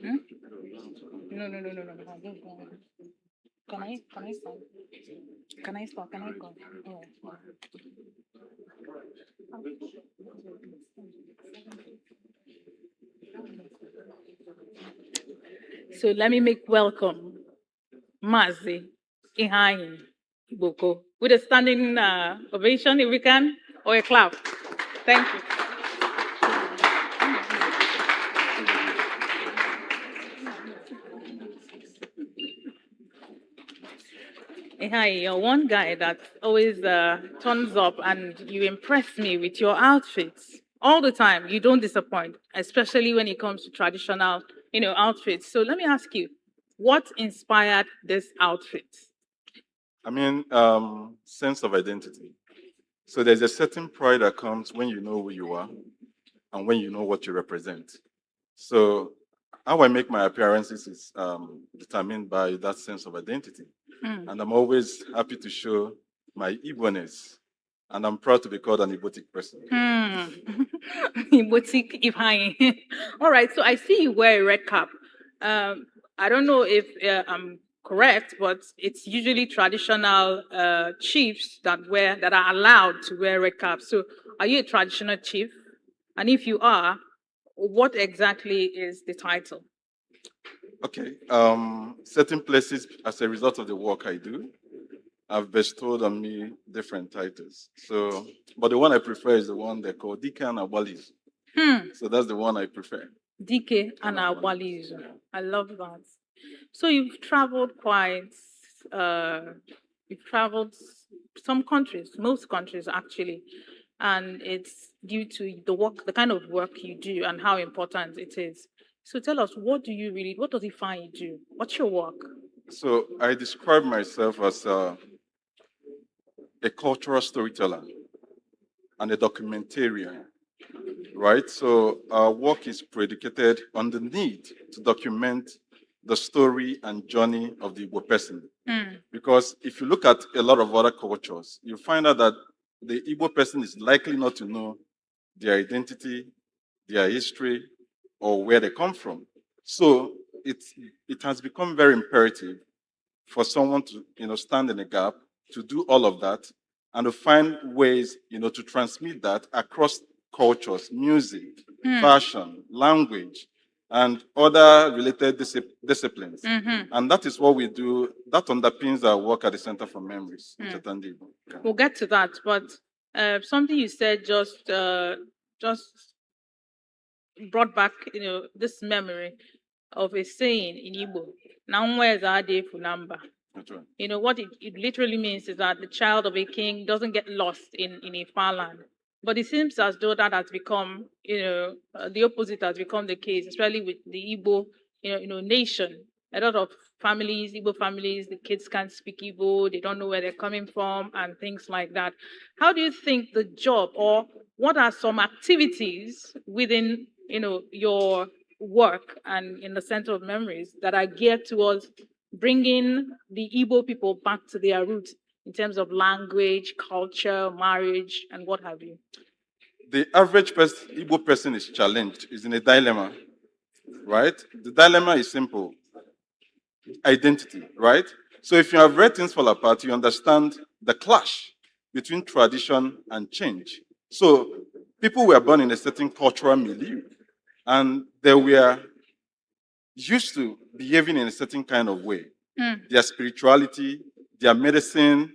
Hmm? No, no, no, no, no, no. I don't go. Can I start? Can I start? Can I go? Oh. So let me make welcome Mazi Ihai Boko with a standing ovation if we can, or a clap. Thank you. Ihai, you're one guy that always turns up and you impress me with your outfits all the time. You don't disappoint, especially when it comes to traditional, outfits. So let me ask you, what inspired this outfit? I mean, sense of identity. So there's a certain pride that comes when you know who you are and when you know what you represent. So how I make my appearances is determined by that sense of identity. Hmm. And I'm always happy to show my Igbo-ness. And I'm proud to be called an Igbotic person. Boutique Ifeanyi. All right, so I see you wear a red cap. I don't know if I'm correct, but it's usually traditional chiefs that are allowed to wear red caps. So, are you a traditional chief? And if you are, what exactly is the title? Okay. Certain places, as a result of the work I do, have bestowed on me different titles. So, but the one I prefer is the one they call Deacon Abalis. Hmm. So that's the one I prefer. DK and Awalizu. I love that. So you've traveled quite. Uh, you've traveled some countries, most countries actually, and it's due to the kind of work you do, and how important it is. So tell us, what does it find you do? What's your work? So I describe myself as a cultural storyteller and a documentarian, right? So our work is predicated on the need to document the story and journey of the Igbo person. Hmm. Because if you look at a lot of other cultures, you find out that the Igbo person is likely not to know their identity, their history, or where they come from. So it has become very imperative for someone to stand in a gap to do all of that and to find ways to transmit that across cultures, music, Hmm. fashion, language, and other related disciplines. Mm-hmm. And that is what we do. That underpins our work at the Center for Memories in Hmm. Chatandi. We'll get to that, but something you said just brought back, this memory of a saying in Igbo. "Now where's our day for number?" That's right. What it literally means is that the child of a king doesn't get lost in a far land. But it seems as though that has become, the opposite has become the case, especially with the Igbo, nation. A lot of families, Igbo families, the kids can't speak Igbo, they don't know where they're coming from, and things like that. How do you think the job, or what are some activities within, your work and in the Center of Memories that are geared towards bringing the Igbo people back to their roots in terms of language, culture, marriage, and what have you? The average Igbo person is challenged, is in a dilemma, right? The dilemma is simple: identity, right? So if you have read Things Fall Apart, you understand the clash between tradition and change. So people were born in a certain cultural milieu, and they were used to behaving in a certain kind of way. Mm. Their spirituality, their medicine,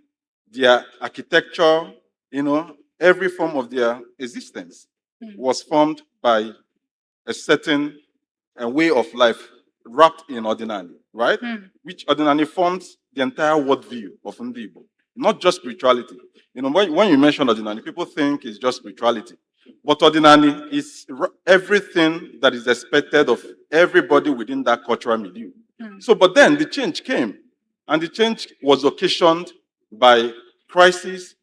their architecture, every form of their existence was formed by a certain way of life wrapped in ordinary, right? Mm. Which ordinary forms the entire worldview of Ndibo, not just spirituality. When you mention ordinary, people think it's just spirituality. But ordinary is everything that is expected of everybody within that cultural milieu. So, but then the change came, and the change was occasioned by crisis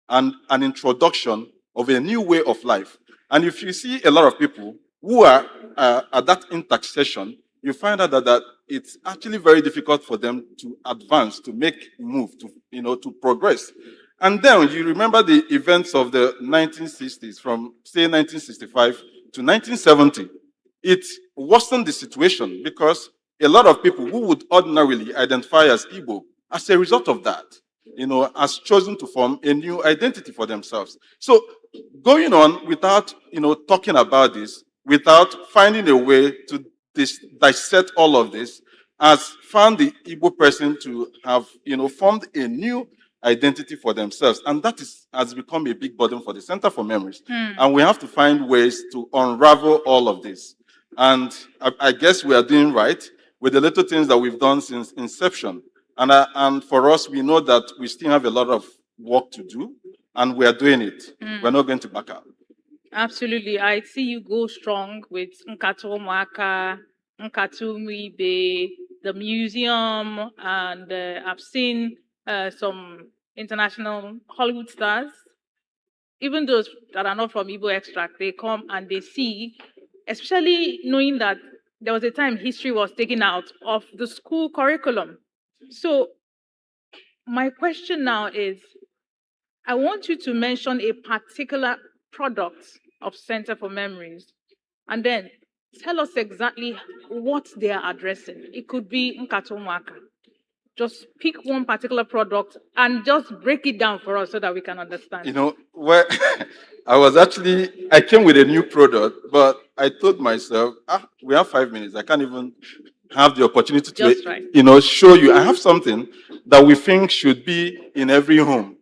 and an introduction of a new way of life. And if you see a lot of people who are at that intersection, you find out that it's actually very difficult for them to advance, to make move, to progress. And then you remember the events of the 1960s, from say 1965 to 1970. It worsened the situation because a lot of people who would ordinarily identify as Igbo, as a result of that, has chosen to form a new identity for themselves. So going on without, talking about this, without finding a way to dissect all of this, has found the Igbo person to have, formed a new identity for themselves. And that has become a big burden for the Center for Memories. And we have to find ways to unravel all of this. And I guess we are doing right with the little things that we've done since inception. And for us, we know that we still have a lot of work to do, and we are doing it. We're not going to back out. Absolutely. I see you go strong with Nkatu Mwaka, Nkatu Mwibe, the museum, and I've seen some international Hollywood stars. Even those that are not from Igbo extract, they come and they see, especially knowing that there was a time history was taken out of the school curriculum. So my question now is, I want you to mention a particular product of Center for Memories, and then tell us exactly what they are addressing. It could be Nkatomwaka. Just pick one particular product and just break it down for us so that we can understand. Well, I came with a new product, but I told myself, we have 5 minutes. I can't even have the opportunity to, show you. I have something that we think should be in every home.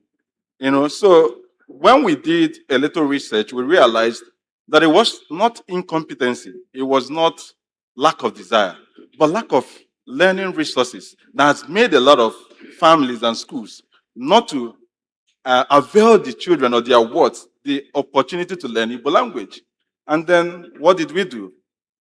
So when we did a little research, we realized that it was not incompetency. It was not lack of desire, but lack of learning resources that has made a lot of families and schools not to avail the children or their wards the opportunity to learn Igbo language. And then what did we do?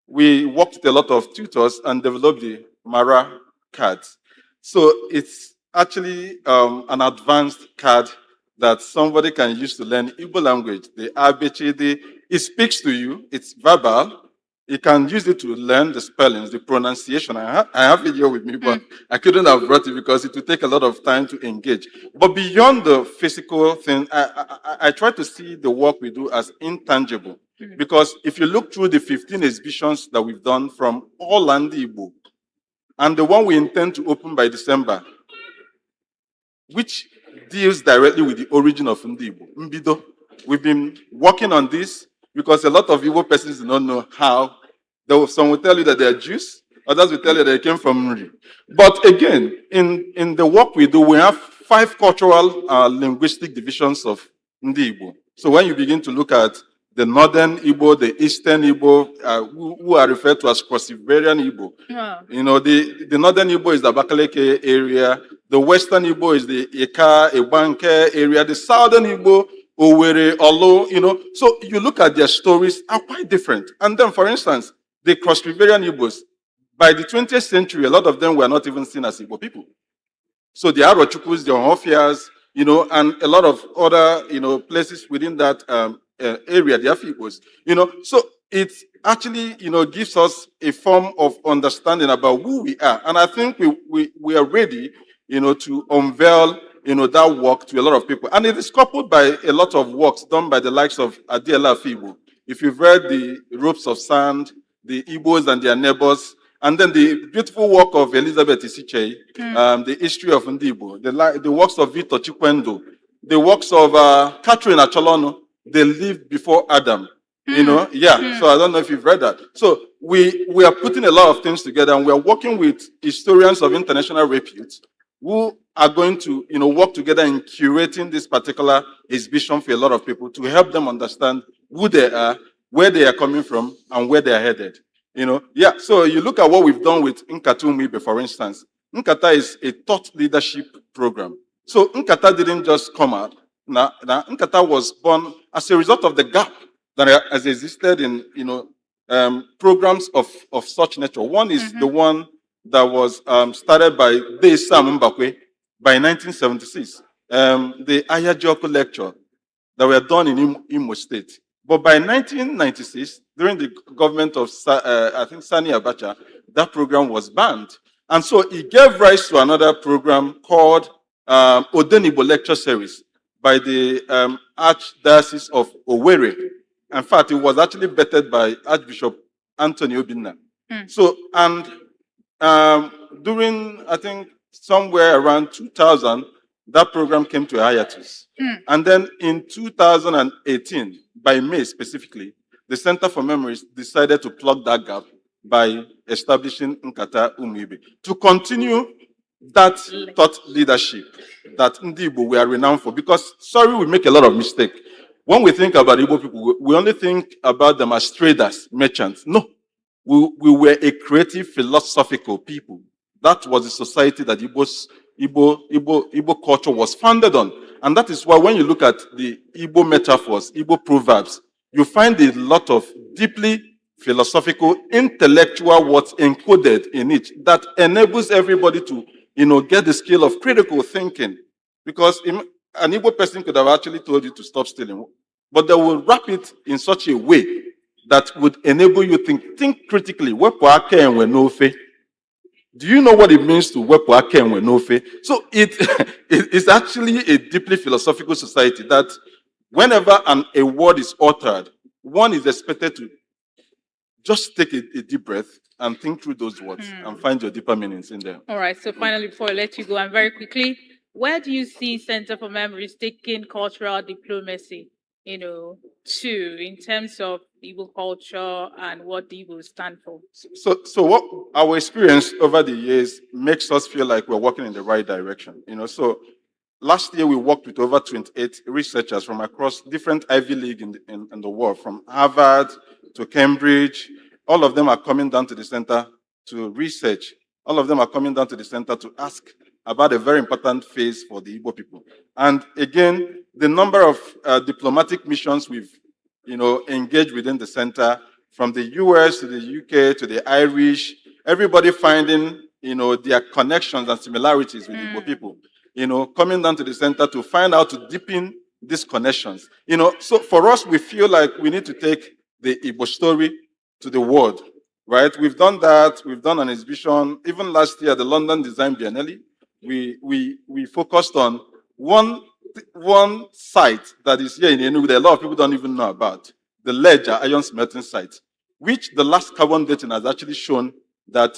We worked with a lot of tutors and developed the Mara cards. So it's actually an advanced card that somebody can use to learn Igbo language. The ABCD, it speaks to you, it's verbal. You can use it to learn the spellings, the pronunciation. I have it here with me, but I couldn't have brought it because it would take a lot of time to engage. But beyond the physical thing, I try to see the work we do as intangible. Because if you look through the 15 exhibitions that we've done from all land Igbo, and the one we intend to open by December, which deals directly with the origin of Ndibo, Mbido. We've been working on this because a lot of Igbo persons do not know how. Some will tell you that they are Jews, others will tell you that they came from Nri. But again, in the work we do, we have 5 cultural linguistic divisions of Ndibo. So when you begin to look at the northern Igbo, the eastern Igbo, who are referred to as cross-Siberian Igbo. Yeah. The northern Igbo is the Abakaleke area. The western Igbo is the Eka, Ebanke area. The southern Igbo, Owerri, Olo, So you look at their stories are quite different. And then, for instance, the cross-Siberian Igbos, by the 20th century, a lot of them were not even seen as Igbo people. So the Arochukwus, the Ohofias, and a lot of other, places within that area, the Afigbos, so it actually, gives us a form of understanding about who we are. And I think we are ready, to unveil, that work to a lot of people. And it is coupled by a lot of works done by the likes of Adiela Afibo. If you've read the Ropes of Sand, the Igbos and their neighbors, and then the beautiful work of Elizabeth Isichei, the history of Ndibo, the works of Victor Chikwendo, the works of Catherine Acholono, they lived before Adam. So I don't know if you've read that. So we are putting a lot of things together, and we are working with historians of international repute who are going to, work together in curating this particular exhibition for a lot of people to help them understand who they are, where they are coming from, and where they are headed. So you look at what we've done with Nkatu Mwibe, for instance. Nkata is a thought leadership program. So Nkata didn't just come out. Now, Nkata was born as a result of the gap that has existed in, programs of such nature. One is the one that was started by Sam Mbakwe by 1976. The Ayajoko lecture that were done in Imo State. But by 1996, during the government of, I think, Sani Abacha, that program was banned. And so it gave rise to another program called Odenibo Lecture Series by the Archdiocese of Owerri. In fact, it was actually vetted by Archbishop Anthony Obinna. So, and during, I think, somewhere around 2000, that program came to a hiatus. And then in 2018, by May specifically, the Center for Memories decided to plug that gap by establishing Nkata Umuibe to continue that thought leadership that Ndibo we are renowned for. Because, sorry, we make a lot of mistakes. When we think about Igbo people, we only think about them as traders, merchants. No, we were a creative, philosophical people. That was the society that Igbo culture was founded on. And that is why when you look at the Igbo metaphors, Igbo proverbs, you find a lot of deeply philosophical, intellectual words encoded in it that enables everybody to, get the skill of critical thinking. Because an Igbo person could have actually told you to stop stealing, but they will wrap it in such a way that would enable you to think critically. Do you know what it means to work with Ake and Wenofe? So it's actually a deeply philosophical society that whenever a word is uttered, one is expected to just take a deep breath and think through those words and find your deeper meanings in them. All right. So finally, before I let you go, and very quickly, where do you see Center for Memories taking cultural diplomacy, to in terms of Igbo culture and what the Igbo stand for? So what our experience over the years makes us feel like we're working in the right direction. So last year we worked with over 28 researchers from across different Ivy League in the world, from Harvard to Cambridge. All of them are coming down to the center to research. All of them are coming down to the center to ask about a very important phase for the Igbo people. And again, the number of diplomatic missions we've, engaged within the center, from the US to the UK to the Irish, everybody finding, their connections and similarities with Igbo people, coming down to the center to find out to deepen these connections. So for us, we feel like we need to take the Igbo story to the world, right? We've done that. We've done an exhibition. Even last year, the London Design Biennale, we focused on one site that is here in Enugu that a lot of people don't even know about, the Ledger iron smelting site, which the last carbon dating has actually shown that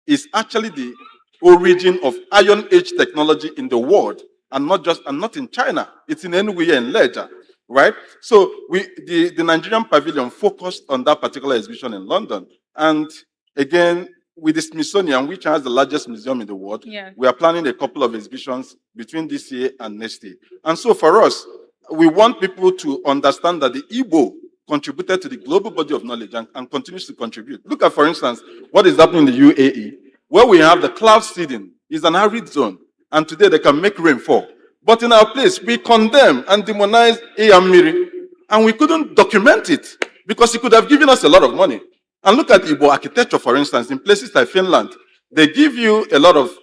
is actually the origin of iron age technology in the world, and not in China. It's in Enugu here in Ledger, right? So the Nigerian pavilion focused on that particular exhibition in London. And again, with the Smithsonian, which has the largest museum in the world, we are planning a couple of exhibitions between this year and next year. And so for us, we want people to understand that the Igbo contributed to the global body of knowledge and continues to contribute. Look at, for instance, what is happening in the UAE, where we have the cloud seeding. It's an arid zone, and today they can make rain fall. But in our place, we condemn and demonize Eyamiri, and we couldn't document it because it could have given us a lot of money. And look at Igbo architecture, for instance, in places like Finland, they give you a lot of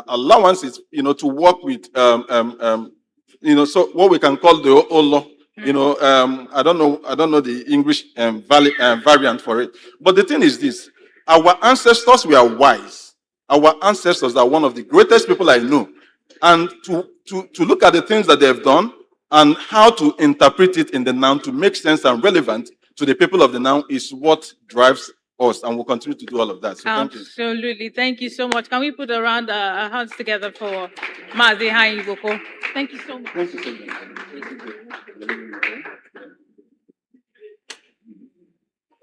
allowances, to work with, so what we can call the OLO. I don't know the English variant for it. But the thing is this: our ancestors were wise. Our ancestors are one of the greatest people I know, and to look at the things that they have done and how to interpret it in the now to make sense and relevant to the people of the now is what drives us, and we'll continue to do all of that. So absolutely. Thank you so much. Can we put around our hands together for Mazi Hayi Boko? Thank you so much. Thank you so much.